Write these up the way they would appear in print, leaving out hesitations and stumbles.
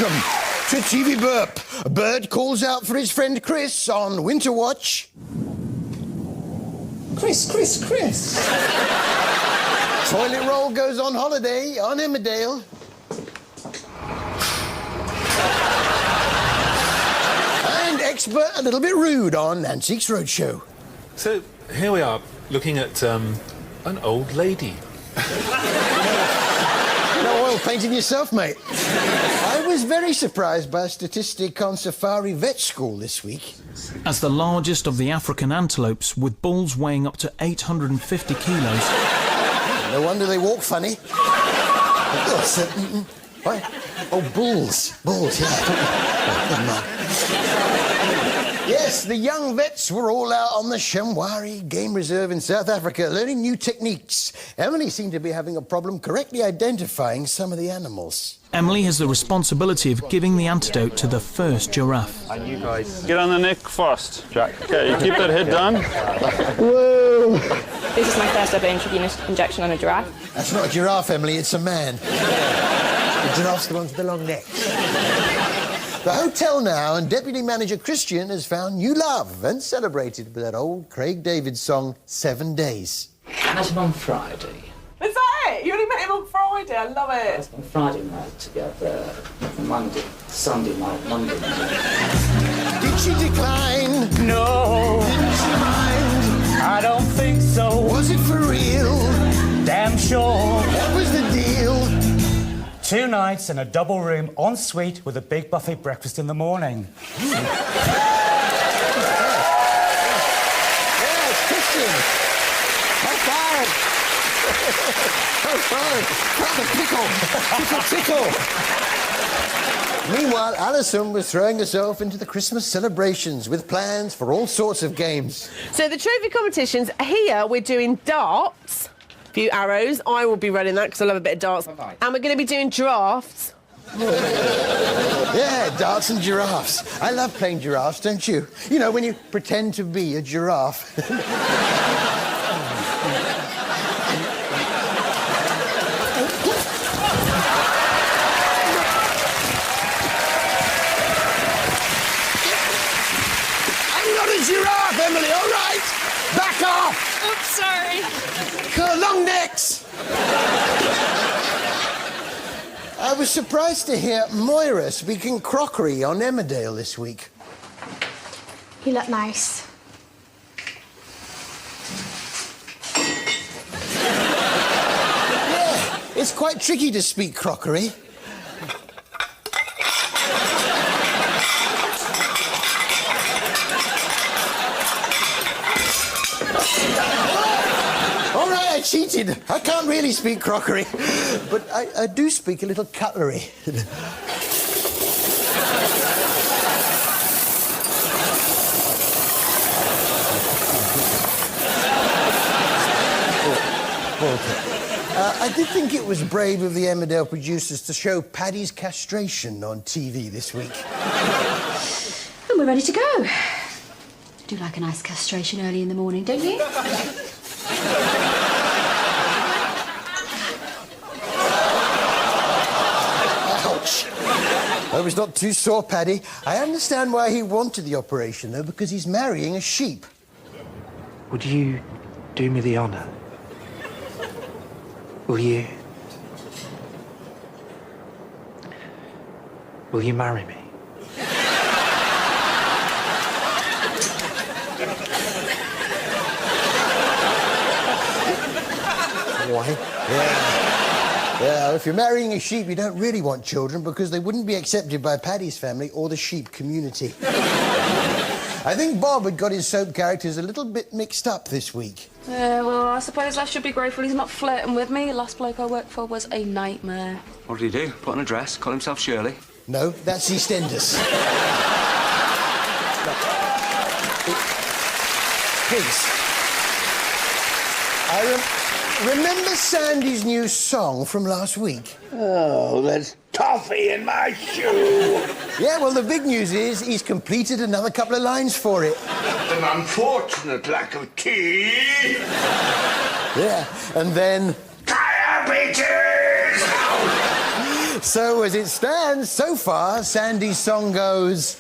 Welcome to TV Burp. A bird calls out for his friend Chris on Winterwatch. Chris. Toilet roll goes on holiday on Emmerdale. And expert a little bit rude on Antiques Roadshow. So, here we are, looking at, an old lady. No oil painting yourself, mate. I was very surprised by a statistic on Safari Vet School this week. As the largest of the African antelopes, with bulls weighing up to 850 kilos. No wonder they walk funny. What? Oh, bulls. Bulls, yeah. Never mind. Yes, the young vets were all out on the Shamwari Game Reserve in South Africa, learning new techniques. Emily seemed to be having a problem correctly identifying some of the animals. Emily has the responsibility of giving the antidote to the first giraffe. And you guys... Get on the neck first, Jack. Okay, you keep that head down. Whoa! This is my first ever intravenous injection on a giraffe. That's not a giraffe, Emily, it's a man. The giraffe's the one with the long neck. The hotel now, and Deputy Manager Christian has found new love and celebrated with that old Craig David song, 7 Days. Met him on Friday. Is that it? You only met him on Friday, I love it. On Friday night together, Monday, Sunday night, Monday night. Did she decline? No, Didn't she mind? I don't think so. Was it for real? Damn sure. What was the deal? 2 nights in a double room en suite with a big buffet breakfast in the morning. Yes, Christian. High five. High five. Tickle. Meanwhile, Alison was throwing herself into the Christmas celebrations with plans for all sorts of games. So the trophy competitions, here we're doing darts, a few arrows. I will be running that because I love a bit of darts. Bye-bye. And we're going to be doing drafts. Yeah, darts and giraffes. I love playing giraffes, don't you? You know, when you pretend to be a giraffe. Giraffe, Emily, all right? Back off! Oops, sorry. Long necks! I was surprised to hear Moira speaking crockery on Emmerdale this week. You look nice. Yeah, it's quite tricky to speak crockery. All right, I cheated. I can't really speak crockery, but I do speak a little cutlery. I did think it was brave of the Emmerdale producers to show Paddy's castration on TV this week. And we're ready to go. I do like a nice castration early in the morning, don't you? Ouch. I was not too sore, Paddy. I understand why he wanted the operation, though, because he's marrying a sheep. Would you do me the honour? Will you... Will you marry me? Why? Yeah, if you're marrying a sheep, you don't really want children because they wouldn't be accepted by Paddy's family or the sheep community. I think Bob had got his soap characters a little bit mixed up this week. Yeah, well, I suppose I should be grateful he's not flirting with me. The last bloke I worked for was a nightmare. What did he do? Put on a dress, call himself Shirley? No, that's EastEnders. Pigs. Remember Sandy's new song from last week? Oh, there's toffee in my shoe. Yeah, well, the big news is he's completed another couple of lines for it. An unfortunate lack of tea. Yeah, and then... Diabetes! So as it stands, so far, Sandy's song goes...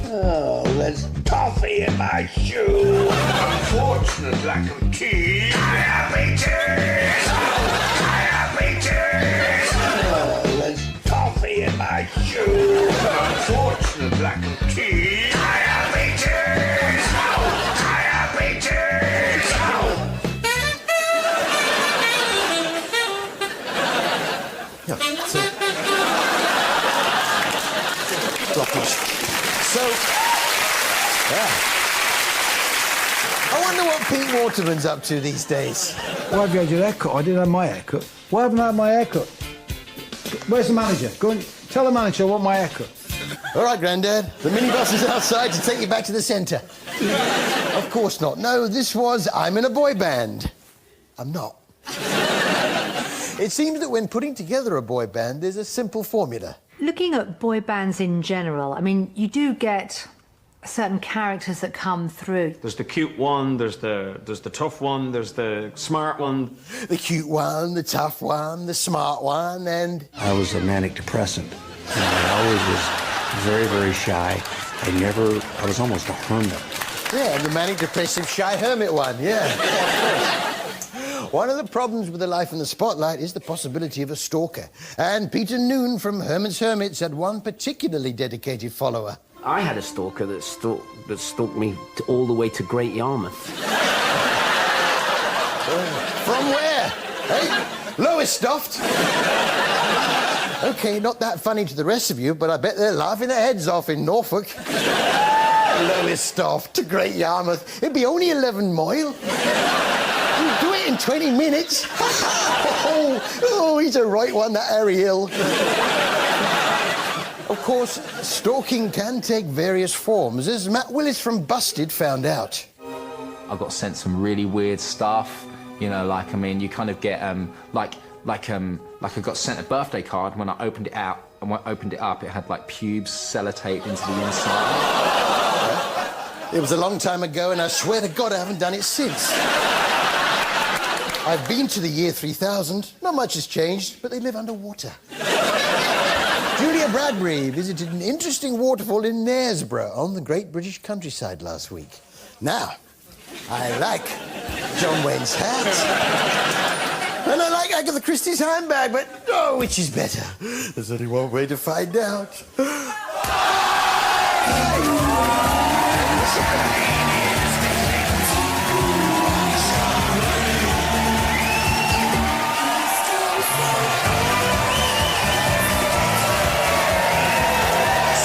Oh, there's toffee in my shoe. Unfortunate lack of tea. I have tears. I have tears. Oh, there's toffee in my shoe. Unfortunate lack of tea. I have tears. I have tears. Yeah, so... Blockage. So, yeah. I wonder what Pete Waterman's up to these days. Why have you had your haircut? I didn't have my haircut. Why haven't I had my haircut? Where's the manager? Go and tell the manager I want my haircut. All right, Grandad. The minibus is outside to take you back to the centre. Of course not. No, this was I'm in a boy band. I'm not. It seems that when putting together a boy band, there's a simple formula. Looking at boy bands in general, I mean, you do get certain characters that come through. There's the cute one, there's the tough one, there's the smart one. The cute one, the tough one, the smart one, and... I was a manic depressant. And I always was very, very shy. I was almost a hermit. Yeah, the manic depressive shy hermit one, yeah. One of the problems with the life in the spotlight is the possibility of a stalker. And Peter Noon from Herman's Hermits had one particularly dedicated follower. I had a stalker that stalked me all the way to Great Yarmouth. From where? Hey, Lowestoft? OK, not that funny to the rest of you, but I bet they're laughing their heads off in Norfolk. Lowestoft to Great Yarmouth. It'd be only 11 mile. Do it in 20 minutes. Oh, he's a right one, that Harry Hill. Of course, stalking can take various forms, as Matt Willis from Busted found out. I got sent some really weird stuff, you know, like, I mean, you kind of get, like I got sent a birthday card. When I opened it out, and when I opened it up, it had, like, pubes sellotaped into the inside. It was a long time ago, and I swear to God I haven't done it since. I've been to the year 3000. Not much has changed, but they live underwater. Julia Bradbury visited an interesting waterfall in Knaresborough on the great British countryside last week. Now, I like John Wayne's hat. And I like Agatha Christie's handbag, but oh, which is better? There's only one way to find out.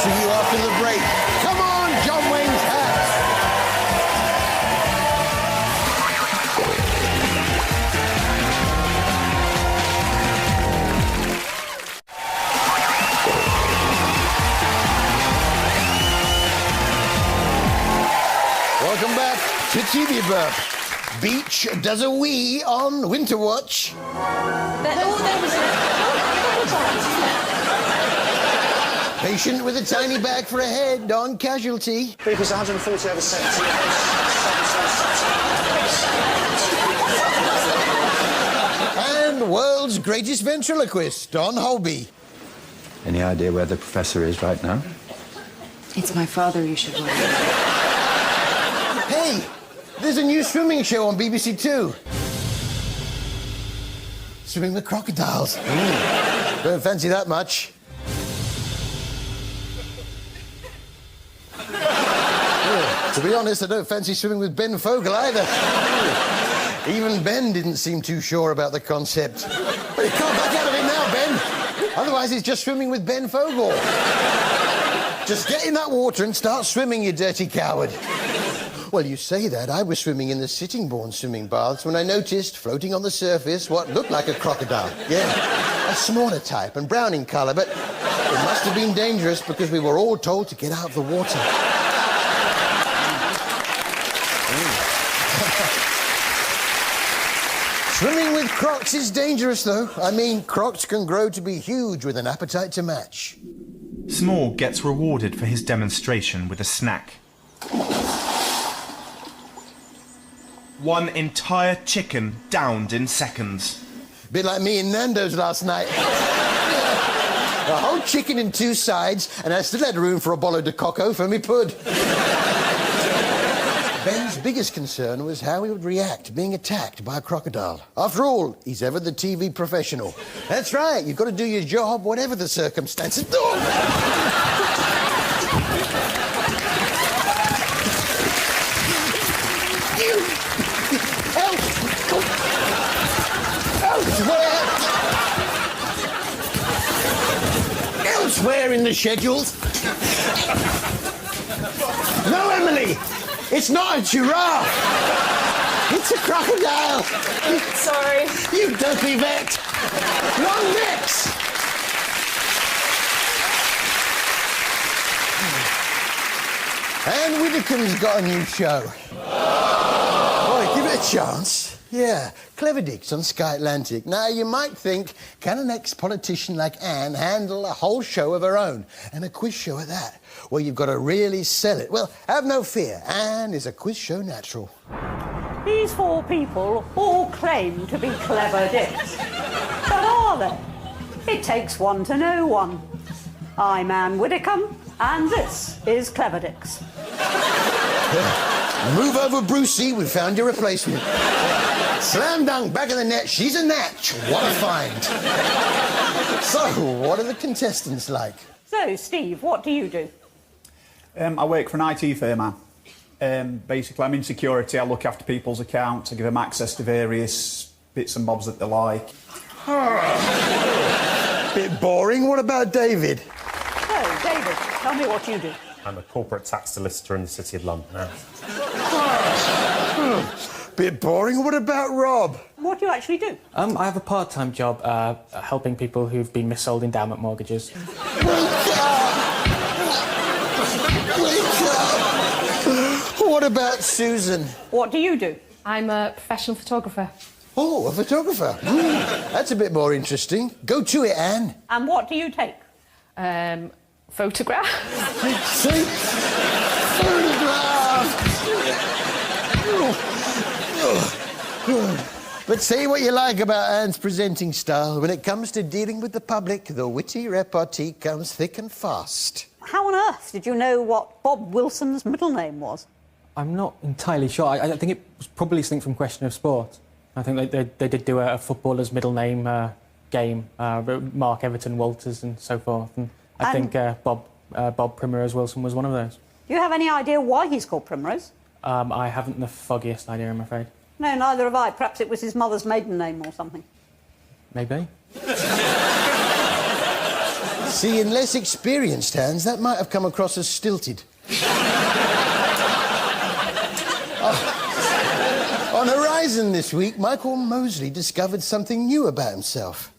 See you after the break. Come on, John Wayne's hat. Welcome back to TV Burp. Beach does a wee on Winterwatch. Patient with a tiny bag for a head on Casualty. Because 140 over 70. And world's greatest ventriloquist on Holby. Any idea where the professor is right now? It's my father you should worry. Hey, there's a new swimming show on BBC Two. Swimming with crocodiles. Don't fancy that much. To be honest, I don't fancy swimming with Ben Fogle either. Even Ben didn't seem too sure about the concept. But you can't back out of it now, Ben. Otherwise, it's just swimming with Ben Fogle. Just get in that water and start swimming, you dirty coward. Well, you say that. I was swimming in the Sittingbourne swimming baths when I noticed, floating on the surface, what looked like a crocodile. Yeah, a smaller type and brown in colour, but it must have been dangerous because we were all told to get out of the water. Swimming with crocs is dangerous, though. I mean, crocs can grow to be huge with an appetite to match. Small gets rewarded for his demonstration with a snack. One entire chicken downed in seconds. Bit like me and Nando's last night. A whole chicken in 2 sides, and I still had room for a bolo de coco for me pud. Ben's biggest concern was how he would react being attacked by a crocodile. After all, he's ever the TV professional. That's right, you've got to do your job, whatever the circumstances. Elsewhere in the schedules. No, Emily! It's not a giraffe! It's a crocodile! Sorry. You dirty vet! Long necks! And Widdecombe's got a new show. Boy, give it a chance. Yeah, Cleverdicks on Sky Atlantic. Now, you might think, can an ex-politician like Anne handle a whole show of her own? And a quiz show at that? Well, you've got to really sell it. Well, have no fear. Anne is a quiz show natural. These 4 people all claim to be Cleverdicks. But are they? It takes one to know one. I'm Anne Widdecombe, and this is Cleverdicks. Move over, Brucey. We found your replacement. Slam dunk, back of the net. She's a natch. What a find. So, what are the contestants like? So, Steve, what do you do? I work for an IT firm. Basically, I'm in security. I look after people's accounts. I give them access to various bits and bobs that they like. Bit boring. What about David? So, David, tell me what you do. I'm a corporate tax solicitor in the City of London. Bit boring. What about Rob? What do you actually do? I have a part-time job helping people who've been missold endowment mortgages. What about Susan? What do you do? I'm a professional photographer. Oh, a photographer. That's a bit more interesting. Go to it, Anne. And what do you take? Photographs. See? Photographs. But say what you like about Anne's presenting style. When it comes to dealing with the public, the witty repartee comes thick and fast. How on earth did you know what Bob Wilson's middle name was? I'm not entirely sure. I think it was probably something from Question of Sport. I think they did do a footballer's middle name game, Mark Everton Walters and so forth. And I think Bob Primrose Wilson was one of those. Do you have any idea why he's called Primrose? I haven't the foggiest idea, I'm afraid. No, neither have I. Perhaps it was his mother's maiden name or something. Maybe. See, in less experienced hands, that might have come across as stilted. On Horizon this week, Michael Mosley discovered something new about himself.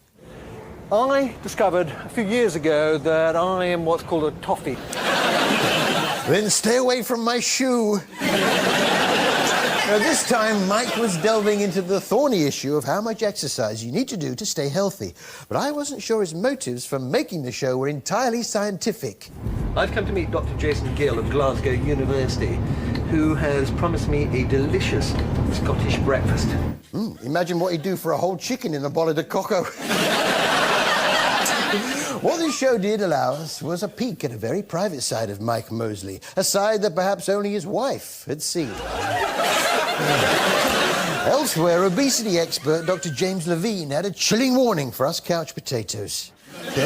I discovered a few years ago that I am what's called a toffee. Then stay away from my shoe. Now, this time, Mike was delving into the thorny issue of how much exercise you need to do to stay healthy. But I wasn't sure his motives for making the show were entirely scientific. I've come to meet Dr. Jason Gill of Glasgow University, who has promised me a delicious Scottish breakfast. Imagine what he'd do for a whole chicken in a bolo de coco. What this show did allow us was a peek at a very private side of Mike Mosley, a side that perhaps only his wife had seen. Elsewhere, obesity expert Dr. James Levine had a chilling warning for us couch potatoes. It's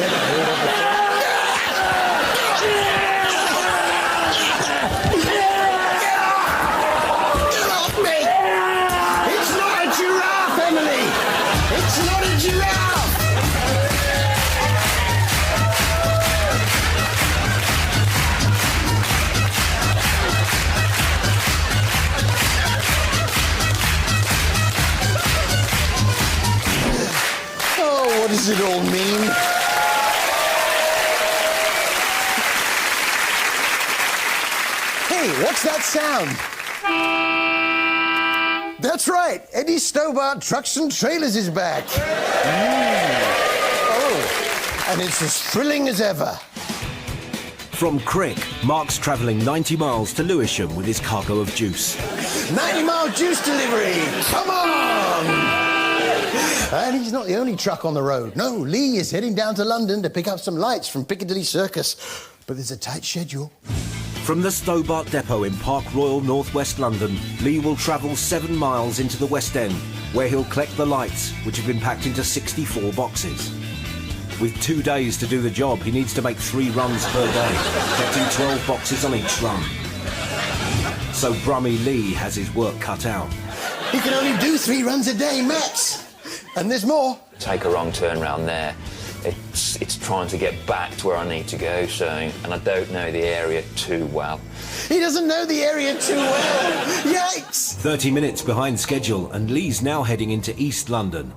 not a giraffe, Emily! It's not a giraffe! What does it all mean? Hey, what's that sound? That's right, Eddie Stobart Trucks and Trailers is back. Oh, and it's as thrilling as ever. From Crick, Mark's travelling 90 miles to Lewisham with his cargo of juice. 90-mile juice delivery, come on! And he's not the only truck on the road. No, Lee is heading down to London to pick up some lights from Piccadilly Circus. But there's a tight schedule. From the Stobart depot in Park Royal, northwest London, Lee will travel 7 miles into the West End, where he'll collect the lights, which have been packed into 64 boxes. With 2 days to do the job, he needs to make 3 runs per day, collecting 12 boxes on each run. So Brummy Lee has his work cut out. He can only do 3 runs a day, max. And there's more. Take a wrong turn round there. It's trying to get back to where I need to go, so, and I don't know the area too well. He doesn't know the area too well. Yikes! 30 minutes behind schedule, and Lee's now heading into East London.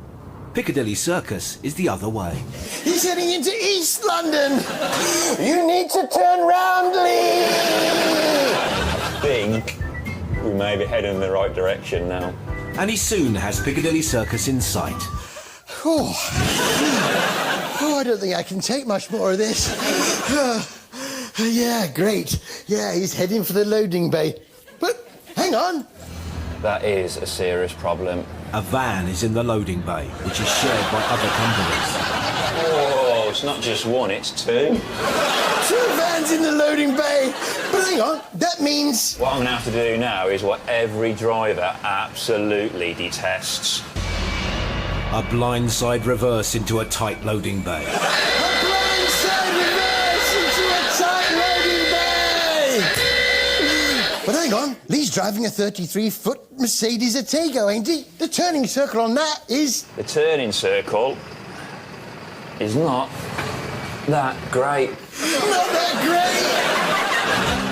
Piccadilly Circus is the other way. He's heading into East London. You need to turn round, Lee. I think we may be heading in the right direction now. And he soon has Piccadilly Circus in sight. Oh, I don't think I can take much more of this. Yeah, great. Yeah, he's heading for the loading bay. But hang on. That is a serious problem. A van is in the loading bay, which is shared by other companies. Oh, it's not just one, it's 2. 2 vans in the loading bay. But hang on, that means... What I'm going to have to do now is what every driver absolutely detests. A blindside reverse into a tight loading bay. A blindside reverse into a tight loading bay! But hang on, Lee's driving a 33-foot Mercedes Atego, ain't he? The turning circle on that is... The turning circle is not that great. Not that great!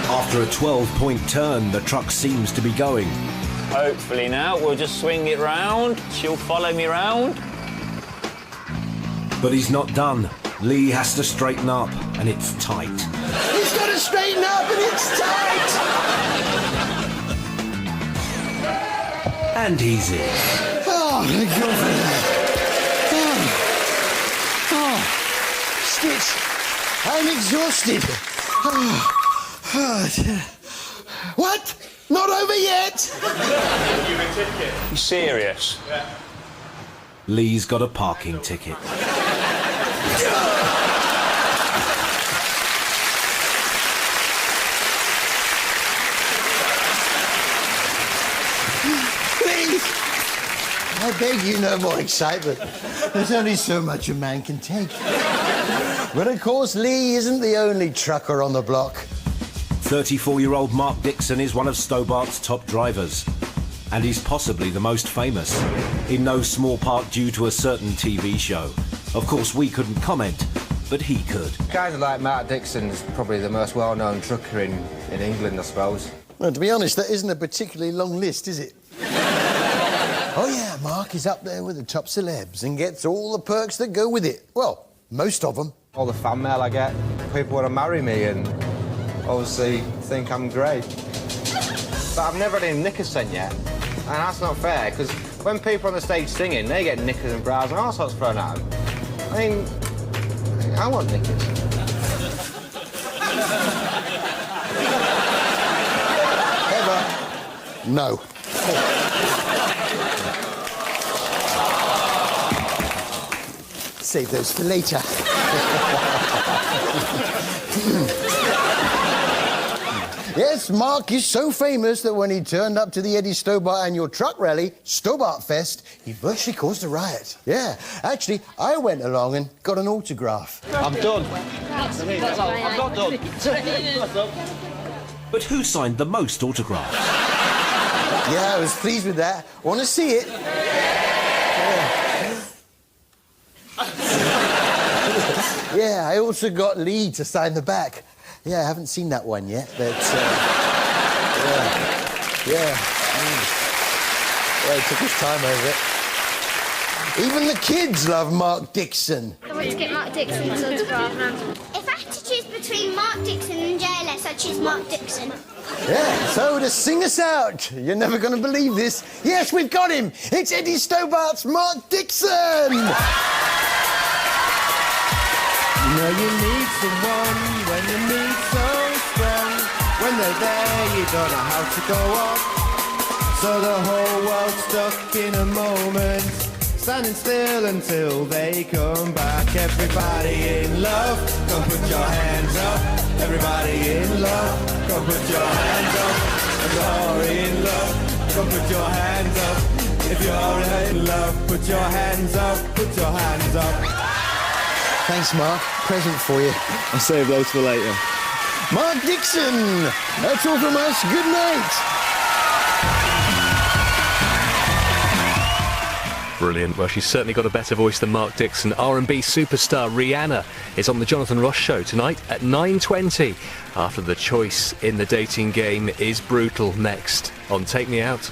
After a 12-point turn, the truck seems to be going. Hopefully now, we'll just swing it round. She'll follow me round. But he's not done. Lee has to straighten up, and it's tight. He's got to straighten up, and it's tight! And he's in. Oh, thank God for that. Oh, Stitch, I'm exhausted. What? Not over yet? You serious? Yeah. Lee's got a parking ticket. Please! I beg you, no more excitement. There's only so much a man can take. But of course, Lee isn't the only trucker on the block. 34-year-old Mark Dixon is one of Stobart's top drivers. And he's possibly the most famous, in no small part due to a certain TV show. Of course, we couldn't comment, but he could. Guys like Mark Dixon's probably the most well-known trucker in England, I suppose. Well, to be honest, that isn't a particularly long list, is it? Oh, yeah, Mark is up there with the top celebs and gets all the perks that go with it. Well, most of them. All the fan mail I get, people want to marry me and obviously think I'm great. But I've never had any knickers sent yet, and that's not fair, because when people on the stage singing, they get knickers and bras and all sorts thrown at them. I mean, I want knickers. Ever? No. Save those for later. Yes, Mark is so famous that when he turned up to the Eddie Stobart annual truck rally, Stobart Fest, he virtually caused a riot. Yeah, actually, I went along and got an autograph. I'm done. I'm not done. But who signed the most autographs? Yeah, I was pleased with that. Want to see it? Yeah, I also got Lee to sign the back. Yeah, I haven't seen that one yet, but, yeah, he took his time over it. Even the kids love Mark Dixon. I want to get Mark Dixon's autograph now. If I had to choose between Mark Dixon and JLS, I'd choose Mark Dixon. Yeah, so to sing us out, you're never going to believe this. Yes, we've got him. It's Eddie Stobart's Mark Dixon. You know you need someone when you need so strong. When they're there, you don't know how to go on. So the whole world's stuck in a moment. standing still until they come back. Everybody in love, come put your hands up. Everybody in love, come put your hands up. If you're in love, come put your hands up. If you're in love, put your hands up, put your hands up. Thanks, Mark. Present for you. I'll save those for later. Mark Dixon! That's all from us. Good night. Brilliant. Well, she's certainly got a better voice than Mark Dixon. R&B superstar Rihanna is on the Jonathan Ross Show tonight at 9:20 after The Choice in the Dating Game is Brutal next on Take Me Out.